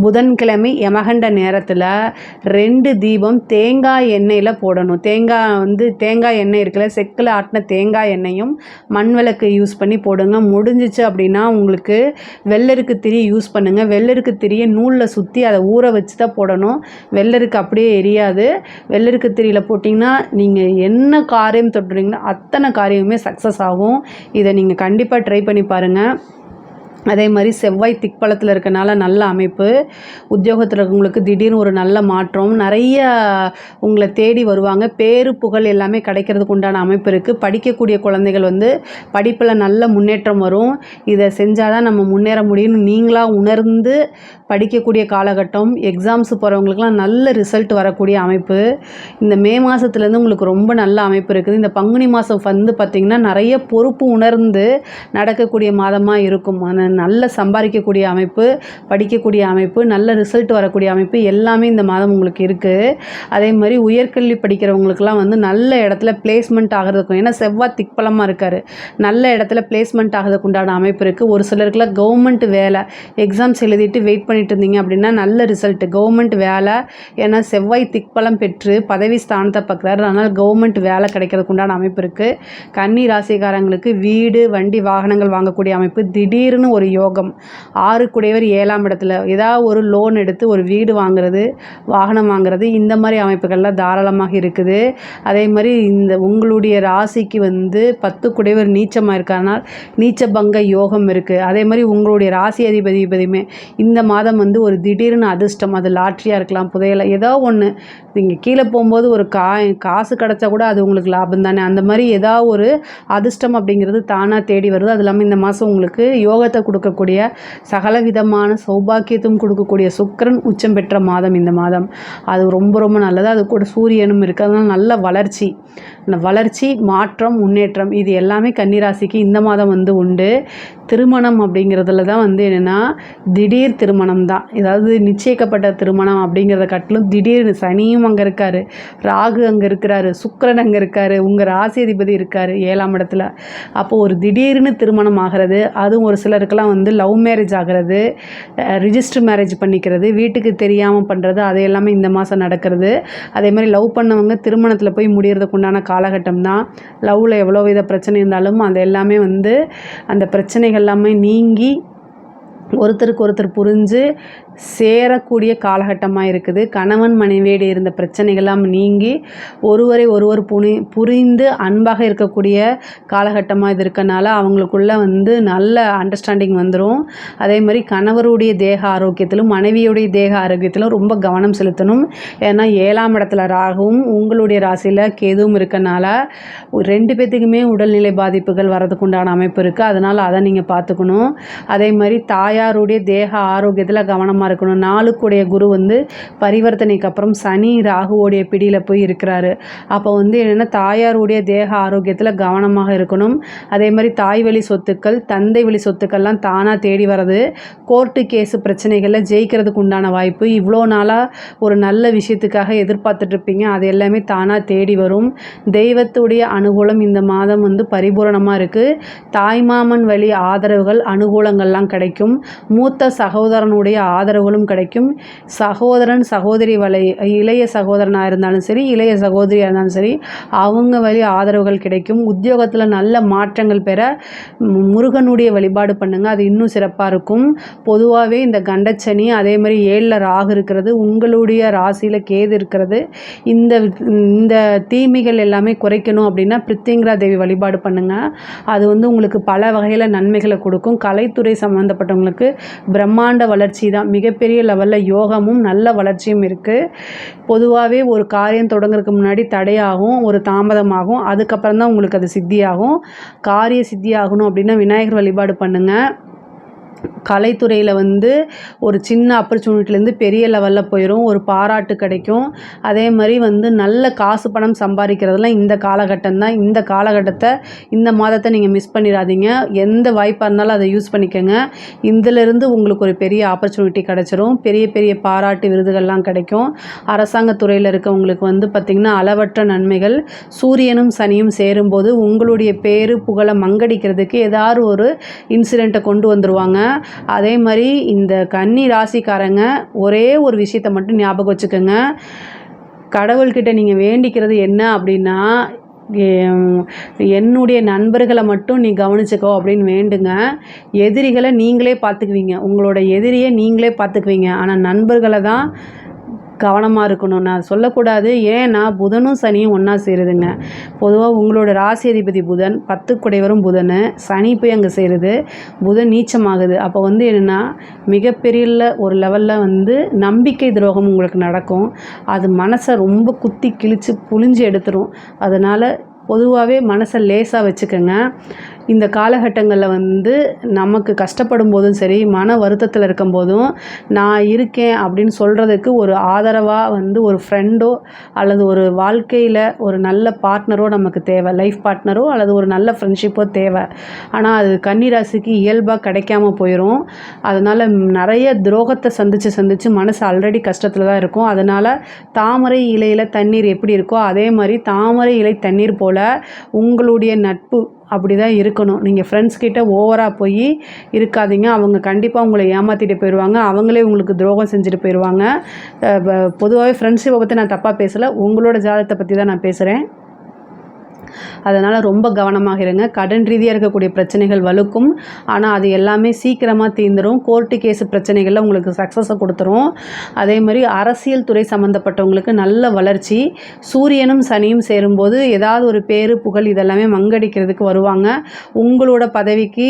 புதன்கிழமை யமகண்ட நேரத்தில் 2 தீபம் தேங்காய் எண்ணெயில் போடணும். தேங்காய் எண்ணெய் இருக்குல்ல, செக்கில் ஆட்டின தேங்காய் எண்ணெயும் மண் விளக்கு யூஸ் பண்ணி போடுங்க. முடிஞ்சிச்சு அப்படின்னா உங்களுக்கு வெள்ளருக்கு திரி யூஸ் பண்ணுங்கள். வெள்ளருக்கு திரியை நூலில் சுற்றி அதை ஊற வச்சு தான் போடணும். வெள்ளருக்கு அப்படியே எரியாது. வெள்ளருக்கு திரியில் போட்டிங்கன்னா நீங்கள் என்ன காரியம் தொட்டுறீங்களோ அத்தனை காரியமுமே சக்ஸஸ் ஆகும். இதை நீங்கள் கண்டிப்பாக ட்ரை பண்ணி பாருங்கள். அதே மாதிரி செவ்வாய் திக்பலத்தில் இருக்கனால நல்ல அமைப்பு. உத்தியோகத்தில் இருக்கவங்களுக்கு திடீர்னு ஒரு நல்ல மாற்றம், நிறைய உங்களை தேடி வருவாங்க. பேரு புகழ் எல்லாமே கிடைக்கிறதுக்கு உண்டான அமைப்பு இருக்குது. படிக்கக்கூடிய குழந்தைகள் வந்து படிப்பில் நல்ல முன்னேற்றம் வரும். இதை செஞ்சால் தான் நம்ம முன்னேற முடியும்னு நீங்களாக உணர்ந்து படிக்கக்கூடிய காலகட்டம். எக்ஸாம்ஸு போகிறவங்களுக்குலாம் நல்ல ரிசல்ட் வரக்கூடிய அமைப்பு. இந்த மே மாதத்துலேருந்து உங்களுக்கு ரொம்ப நல்ல அமைப்பு இருக்குது. இந்த பங்குனி மாதம் வந்து பார்த்திங்கன்னா நிறைய பொறுப்பு உணர்ந்து நடக்கக்கூடிய மாதமாக இருக்கும். நல்ல சம்பாதிக்கக்கூடிய அமைப்பு, படிக்கக்கூடிய அமைப்பு, நல்ல ரிசல்ட் வரக்கூடிய அமைப்பு எல்லாமே இந்த மாதம் உங்களுக்கு இருக்குது. அதே மாதிரி உயர்கல்வி படிக்கிறவங்களுக்குலாம் வந்து நல்ல இடத்துல பிளேஸ்மெண்ட் ஆகிறதுக்கும், ஏன்னா செவ்வாய் திக்பலமாக இருக்கார், நல்ல இடத்துல பிளேஸ்மெண்ட் ஆகிறதுக்கு உண்டான அமைப்பு இருக்குது. ஒரு சிலருக்குலாம் கவர்மெண்ட் வேலை எக்ஸாம்ஸ் எழுதிட்டு வெயிட் பண்ணிட்டு இருந்தீங்க அப்படின்னா நல்ல ரிசல்ட் கவர்மெண்ட் வேலை. ஏன்னா செவ்வாய் திக்பலம் பெற்று பதவி ஸ்தானத்தை பார்க்குறாரு, அதனால் கவர்மெண்ட் வேலை கிடைக்கிறதுக்கு உண்டான அமைப்பு இருக்குது. கன்னி ராசிக்காரங்களுக்கு வீடு வண்டி வாகனங்கள் வாங்கக்கூடிய அமைப்பு, திடீர்னு ஒரு யோகம். 6 குடையவர் 7ஆம் இடத்துல ஏதாவது ஒரு லோன் எடுத்து ஒரு வீடு வாங்குறது, வாகனம் வாங்குறது, இந்த மாதிரி அமைப்புகள்லாம் தாராளமாக இருக்குது. அதே மாதிரி இந்த உங்களுடைய ராசிக்கு வந்து 10 குடையவர் நீச்சமாக இருக்கறனால் நீச்ச பங்க யோகம் இருக்குது. அதே மாதிரி உங்களுடைய ராசி அதிபதியுமே இந்த மாதம் வந்து ஒரு திடீர்னு அதிர்ஷ்டம், அது லாட்ரியாக இருக்கலாம், புதையலை ஏதோ ஒன்று, நீங்கள் கீழே போகும்போது ஒரு காசு கிடச்சா கூட அது உங்களுக்கு லாபம் தானே. அந்த மாதிரி ஏதாவது ஒரு அதிர்ஷ்டம் அப்படிங்கிறது தானாக தேடி வருது. அது இல்லாமல் இந்த மாதம் உங்களுக்கு யோகத்தை கொடுக்கக்கூடிய சகல விதமான சௌபாக்கியத்தும் கொடுக்கக்கூடிய சுக்கிரன் உச்சம் பெற்ற மாதம் இந்த மாதம். அது ரொம்ப ரொம்ப நல்லது. அது கூட சூரியனும் இருக்குது, அதனால் நல்ல வளர்ச்சி, வளர்ச்சி, மாற்றம், முன்னேற்றம் இது எல்லாமே கன்னிராசிக்கு இந்த மாதம் வந்து உண்டு. திருமணம் அப்படிங்கிறதுல தான் வந்து என்னென்னா திடீர் திருமணம் தான். ஏதாவது நிச்சயிக்கப்பட்ட திருமணம் அப்படிங்கிறத காட்டிலும் திடீர்னு சனியும் அங்கே இருக்கார், ராகு அங்கே இருக்கிறாரு, சுக்கிரன் அங்கே இருக்கார், உங்கள் ராசியதிபதி இருக்கார் 7ஆம் இடத்துல. அப்போது ஒரு திடீர்னு திருமணம் ஆகிறது, அதுவும் ஒரு சிலருக்கெல்லாம் வந்து லவ் மேரேஜ் ஆகிறது, ரிஜிஸ்டர் மேரேஜ் பண்ணிக்கிறது, வீட்டுக்கு தெரியாமல் பண்ணுறது, அது எல்லாமே இந்த மாதம் நடக்கிறது. அதே மாதிரி லவ் பண்ணவங்க திருமணத்தில் போய் முடியறதுக்கு உண்டான காலகட்டம் தான். லவ்வில் எவ்வளோ வித பிரச்சனை இருந்தாலும் அது எல்லாமே வந்து அந்த பிரச்சனைகள் எல்லாமே நீங்கி ஒருத்தருக்கு ஒருத்தர் புரிஞ்சு சேரக்கூடிய காலகட்டமாக இருக்குது. கணவன் மனைவியோடு இருந்த பிரச்சனைகள்லாம் நீங்கி ஒருவரை ஒருவர் புரிந்து அன்பாக இருக்கக்கூடிய காலகட்டமாக இது இருக்கனால அவங்களுக்குள்ள வந்து நல்ல அண்டர்ஸ்டாண்டிங் வந்துடும். அதே மாதிரி கணவருடைய தேக ஆரோக்கியத்திலும் மனைவியுடைய தேக ஆரோக்கியத்திலும் ரொம்ப கவனம் செலுத்தணும். ஏன்னா 7ஆம் இடத்துல ராகுவும் உங்களுடைய ராசியில் கேதுவும் இருக்கனால 2 பேர்த்துக்குமே உடல்நிலை பாதிப்புகள் வரதுக்கு உண்டான அமைப்பு இருக்குது. அதனால் அதை நீங்கள் பார்த்துக்கணும். அதே மாதிரி தாயாருடைய தேக ஆரோக்கியத்தில் கவனமாக இருக்கணும். 4க்குடைய குரு வந்து பரிவர்த்தனைக்கு அப்புறம் சனி ராகுவோடைய பிடியில் போய் இருக்கிறாரு. அப்போ வந்து என்னென்னா தாயாருடைய தேக ஆரோக்கியத்தில் கவனமாக இருக்கணும். அதே மாதிரி தாய் வழி சொத்துக்கள், தந்தை வழி சொத்துக்கள்லாம் தானாக தேடி வர்றது, கோர்ட்டு கேஸு பிரச்சனைகளில் ஜெயிக்கிறதுக்கு உண்டான வாய்ப்பு, இவ்வளோ நாளாக ஒரு நல்ல விஷயத்துக்காக எதிர்பார்த்துட்ருப்பீங்க, அது எல்லாமே தானாக தேடி வரும். தெய்வத்துடைய அனுகூலம் இந்த மாதம் வந்து பரிபூரணமாக இருக்குது. தாய்மாமன் வழி ஆதரவுகள் அனுகூலங்கள்லாம் கிடைக்கும். மூத்த சகோதரனுடைய ஆதரவுகளும் கிடைக்கும். சகோதரன் சகோதரி இளைய சகோதரனாக இருந்தாலும் சரி, இளைய சகோதரியாக இருந்தாலும் சரி, அவங்க வழி ஆதரவுகள் கிடைக்கும். உத்தியோகத்தில் நல்ல மாற்றங்கள் பெற முருகனுடைய வழிபாடு பண்ணுங்கள், அது இன்னும் சிறப்பாக இருக்கும். பொதுவாகவே இந்த கண்டச்சனி, அதே மாதிரி 7ல் ராகு இருக்கிறது, உங்களுடைய ராசியில் கேது இருக்கிறது, இந்த தீமைகள் எல்லாமே குறைக்கணும் அப்படின்னா பிரித்திங்கரா தேவி வழிபாடு பண்ணுங்கள். அது வந்து உங்களுக்கு பல வகையில் நன்மைகளை கொடுக்கும். கலைத்துறை சம்மந்தப்பட்டவங்களுக்கு பிரம்மாண்ட வளர்ச்சி தான். மிகப்பெரிய லெவலில் யோகமும் நல்ல வளர்ச்சியும் இருக்குது. பொதுவாகவே ஒரு காரியம் தொடங்குறதுக்கு முன்னாடி தடையாகும், ஒரு தாமதமாகும், அதுக்கப்புறம் தான் உங்களுக்கு அது சித்தியாகும். காரிய சித்தி ஆகணும் அப்படின்னா விநாயகர் வழிபாடு பண்ணுங்கள். கலைத்துறையில் வந்து ஒரு சின்ன ஆப்பர்ச்சுனிட்டிலேருந்து பெரிய லெவலில் போயிடும், ஒரு பாராட்டு கிடைக்கும். அதே மாதிரி வந்து நல்ல காசு பணம் சம்பாதிக்கிறதுலாம் இந்த காலகட்டம் தான். இந்த காலகட்டத்தை, இந்த மாதத்தை நீங்கள் மிஸ் பண்ணிடாதீங்க. எந்த வாய்ப்பாக இருந்தாலும் அதை யூஸ் பண்ணிக்கோங்க. இதிலிருந்து உங்களுக்கு ஒரு பெரிய ஆப்பர்ச்சுனிட்டி கிடச்சிரும். பெரிய பெரிய பாராட்டு விருதுகள்லாம் கிடைக்கும். அரசாங்கத்துறையில் இருக்கவங்களுக்கு வந்து பார்த்திங்கன்னா அளவற்ற நன்மைகள். சூரியனும் சனியும் சேரும்போது உங்களுடைய பேரு புகழை மங்கடிக்கிறதுக்கு ஏதாவது ஒரு இன்சிடெண்ட்டை கொண்டு வந்துடுவாங்க. அதே மாதிரி இந்த கன்னி ராசிக்காரங்க ஒரே ஒரு விஷயத்தை மட்டும் ஞாபகம் வச்சுக்கோங்க. கடவுள்கிட்ட நீங்கள் வேண்டிக்கிறது என்ன அப்படின்னா, என்னுடைய நண்பர்களை மட்டும் நீ கவனிச்சுக்கோ அப்படின்னு வேண்டுங்க. எதிரிகளை நீங்களே பார்த்துக்குவீங்க, உங்களோட எதிரியை நீங்களே பார்த்துக்குவீங்க. ஆனால் நண்பர்களை தான் கவனமாக இருக்கணும். நான் சொல்லக்கூடாது, ஏன்னா புதனும் சனியும் ஒன்றா சேருதுங்க. பொதுவாக உங்களோட ராசி அதிபதி புதன், 10 புதன், சனி போய் அங்கே சேருது, புதன் நீச்சமாகுது. அப்போ வந்து என்னென்னா மிகப்பெரிய ஒரு லெவலில் வந்து நம்பிக்கை துரோகம் உங்களுக்கு நடக்கும். அது மனசை ரொம்ப குத்தி கிழித்து புழிஞ்சு எடுத்துரும். அதனால் பொதுவாகவே மனசை லேசாக வச்சுக்கோங்க. இந்த காலகட்டங்களில் வந்து நமக்கு கஷ்டப்படும் போதும் சரி, மன வருத்தத்தில் இருக்கும் போதும் நான் இருக்கேன் அப்படின்னு சொல்கிறதுக்கு ஒரு ஆதரவாக வந்து ஒரு ஃப்ரெண்டோ அல்லது ஒரு வாழ்க்கையில் ஒரு நல்ல பார்ட்னரோ நமக்கு தேவை. லைஃப் பார்ட்னரோ அல்லது ஒரு நல்ல ஃப்ரெண்ட்ஷிப்போ தேவை. ஆனால் அது கன்னிராசிக்கு இயல்பாக கிடைக்காம போயிடும். அதனால் நிறைய துரோகத்தை சந்தித்து மனசு ஆல்ரெடி கஷ்டத்தில் தான் இருக்கும். அதனால் தாமரை இலையில் தண்ணீர் எப்படி இருக்கோ அதே மாதிரி தாமரை இலை தண்ணீர் போல் உங்களுடைய நட்பு அப்படி தான் இருக்கணும். நீங்கள் ஃப்ரெண்ட்ஸ் கிட்ட ஓவராக போய் இருக்காதீங்க. அவங்க கண்டிப்பாக உங்களை ஏமாற்றிட்டு போயிடுவாங்க, அவங்களே உங்களுக்கு துரோகம் செஞ்சுட்டு போயிடுவாங்க. பொதுவாகவே ஃப்ரெண்ட்ஷிப்பை பற்றி நான் தப்பாக பேசலை, உங்களோட ஜாதகத்தை பற்றி தான் நான் பேசுகிறேன். அதனால் ரொம்ப கவனமாக இருங்க. கடன் ரீதியாக இருக்கக்கூடிய பிரச்சனைகள் வலுக்கும், ஆனால் அது எல்லாமே சீக்கிரமாக தீர்ந்துடும். கோர்ட்டு கேஸு பிரச்சனைகளில் உங்களுக்கு சக்ஸஸை கொடுத்துரும். அதே மாதிரி அரசியல் துறை சம்மந்தப்பட்டவங்களுக்கு நல்ல வளர்ச்சி. சூரியனும் சனியும் சேரும்போது ஏதாவது ஒரு பேரு புகழ் இதெல்லாமே மங்கடிக்கிறதுக்கு வருவாங்க. உங்களோட பதவிக்கு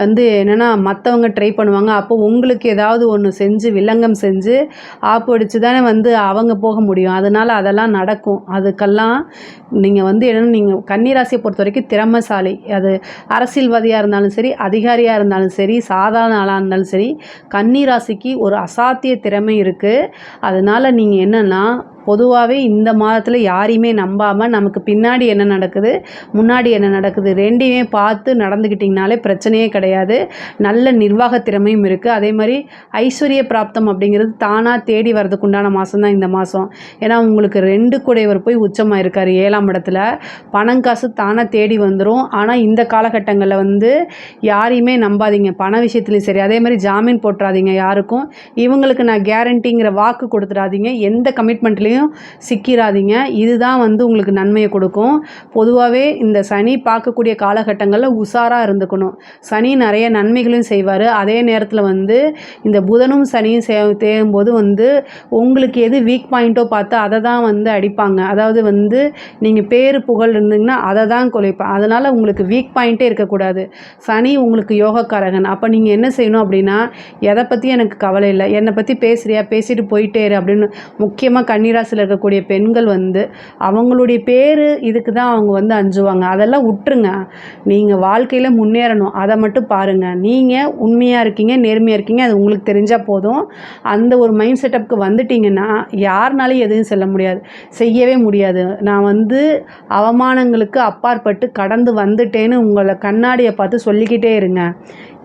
வந்து என்னென்னா மற்றவங்க ட்ரை பண்ணுவாங்க. அப்போ உங்களுக்கு ஏதாவது ஒன்று செஞ்சு வில்லங்கம் செஞ்சு ஆப்பு அடித்து தானே வந்து அவங்க போக முடியும். அதனால் அதெல்லாம் நடக்கும். அதுக்கெல்லாம் நீங்கள் வந்து என்னென்னா, நீங்கள் கன்னிராசியை பொறுத்த வரைக்கும் திறமைசாலி. அது அரசியல்வாதியாக இருந்தாலும் சரி, அதிகாரியாக இருந்தாலும் சரி, சாதாரண ஆளாக இருந்தாலும் சரி, கன்னிராசிக்கு ஒரு அசாத்திய திறமை இருக்குது. அதனால் நீங்கள் என்னென்னா பொதுவாகவே இந்த மாதத்தில் யாரையுமே நம்பாமல் நமக்கு பின்னாடி என்ன நடக்குது முன்னாடி என்ன நடக்குது ரெண்டையுமே பார்த்து நடந்துக்கிட்டிங்கனாலே பிரச்சனையே கிடையாது. நல்ல நிர்வாக திறமையும் இருக்குது. அதே மாதிரி ஐஸ்வர்ய பிராப்தம் அப்படிங்கிறது தானாக தேடி வரதுக்கு உண்டான மாதம் தான் இந்த மாதம். ஏன்னா உங்களுக்கு 2 கூடையவர் போய் உச்சமாக இருக்கார் 7ஆம் இடத்துல. பணம் காசு தானாக தேடி வந்துடும். ஆனால் இந்த காலகட்டங்களில் வந்து யாரையுமே நம்பாதீங்க, பண விஷயத்துலையும் சரி. அதே மாதிரி ஜாமீன் போட்டுறாதீங்க யாருக்கும். இவங்களுக்கு நான் கேரண்டிங்கிற வாக்கு கொடுத்துடாதீங்க. எந்த கமிட்மெண்ட்லேயும் சிக்கிறாதீங்க. இதுதான் வந்து உங்களுக்கு நன்மையை கொடுக்கும். பொதுவாகவே இந்த சனி பார்க்கக்கூடிய காலகட்டங்களில் உஷாராக இருந்துக்கணும். சனி நிறைய நன்மைகளையும் செய்வார். அதே நேரத்தில் வந்து இந்த புதனும் சனியும் தேயும்போது வந்து உங்களுக்கு எது வீக் பாயிண்ட்டோ பார்த்து அதை தான் வந்து அடிப்பாங்க. அதாவது வந்து நீங்கள் பேரு புகழ் இருந்தீங்கன்னா அதை தான் குலைப்பாங்க. அதனால் உங்களுக்கு வீக் பாயிண்ட்டே இருக்கக்கூடாது. சனி உங்களுக்கு யோகக்காரகன். அப்போ நீங்கள் என்ன செய்யணும் அப்படின்னா, எதை பற்றி எனக்கு கவலை இல்லை, என்னை பற்றி பேசுகிறியா பேசிட்டு போயிட்டே இரு அப்படின்னு. முக்கியமாக கன்னிராசியில் இருக்கக்கூடிய பெண்கள் வந்து அவங்களுடைய பேர் இதுக்கு தான் அவங்க வந்து அஞ்சுவாங்க. அதெல்லாம் விட்டுருங்க. நீங்கள் வாழ்க்கையில் முன்னேறணும், அதை மட்டும் பாருங்கள். நீங்கள் உண்மையாக இருக்கீங்க, நேர்மையாக இருக்கீங்க, அது உங்களுக்கு தெரிஞ்சால் போதும். அந்த ஒரு மைண்ட் செட்டப்புக்கு வந்துட்டிங்கன்னா யாருனாலையும் எதுவும் செய்யவே முடியாது. நான் வந்து அவமானங்களுக்கு அப்பாற்பட்டு கடந்து வந்துட்டேன்னு உங்களை கண்ணாடியை பார்த்து சொல்லிக்கிட்டே இருங்க.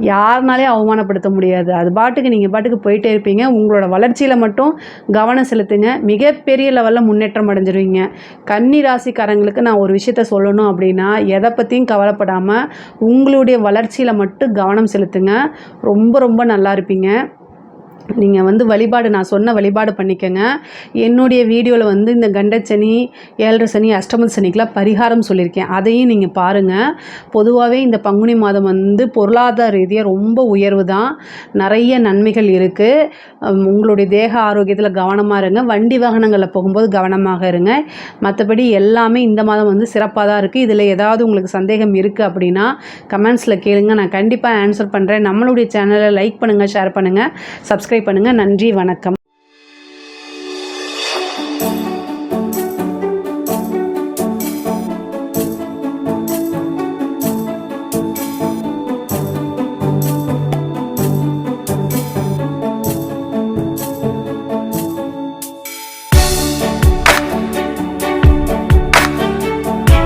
யாருனாலையும் அவமானப்படுத்த முடியாது. அது பாட்டுக்கு நீங்கள் பாட்டுக்கு போயிட்டே இருப்பீங்க. உங்களோட வளர்ச்சியில் மட்டும் கவனம் செலுத்துங்க. மிகப்பெரிய லெவலில் முன்னேற்றம் அடைஞ்சிருவீங்க. கன்னி ராசிக்காரங்களுக்கு நான் ஒரு விஷயத்த சொல்லணும் அப்படின்னா, எதை பற்றியும் கவலைப்படாமல் உங்களுடைய வளர்ச்சியில் மட்டும் கவனம் செலுத்துங்க. ரொம்ப ரொம்ப நல்லா இருப்பீங்க. நீங்கள் வந்து வழிபாடு நான் சொன்ன வழிபாடு பண்ணிக்கோங்க. என்னுடைய வீடியோவில் வந்து இந்த கண்டச்சனி, 7 சனி, அஷ்டம சனிக்கெலாம் பரிகாரம் சொல்லியிருக்கேன். அதையும் நீங்கள் பாருங்கள். பொதுவாகவே இந்த பங்குனி மாதம் வந்து பொருளாதார ரீதியாக ரொம்ப உயர்வு தான். நிறைய நன்மைகள் இருக்குது. உங்களுடைய தேக ஆரோக்கியத்தில் கவனமாக இருங்க. வண்டி வாகனங்களில் போகும்போது கவனமாக இருங்க. மற்றபடி எல்லாமே இந்த மாதம் வந்து சிறப்பாக தான் இருக்குது. இதில் ஏதாவது உங்களுக்கு சந்தேகம் இருக்குது அப்படின்னா கமெண்ட்ஸில் கேளுங்க. நான் கண்டிப்பாக ஆன்சர் பண்ணுறேன். நம்மளுடைய சேனலை லைக் பண்ணுங்கள், ஷேர் பண்ணுங்கள், சப்ஸ்கிரைப் பண்ணுங்கள். நன்றி, வணக்கம்.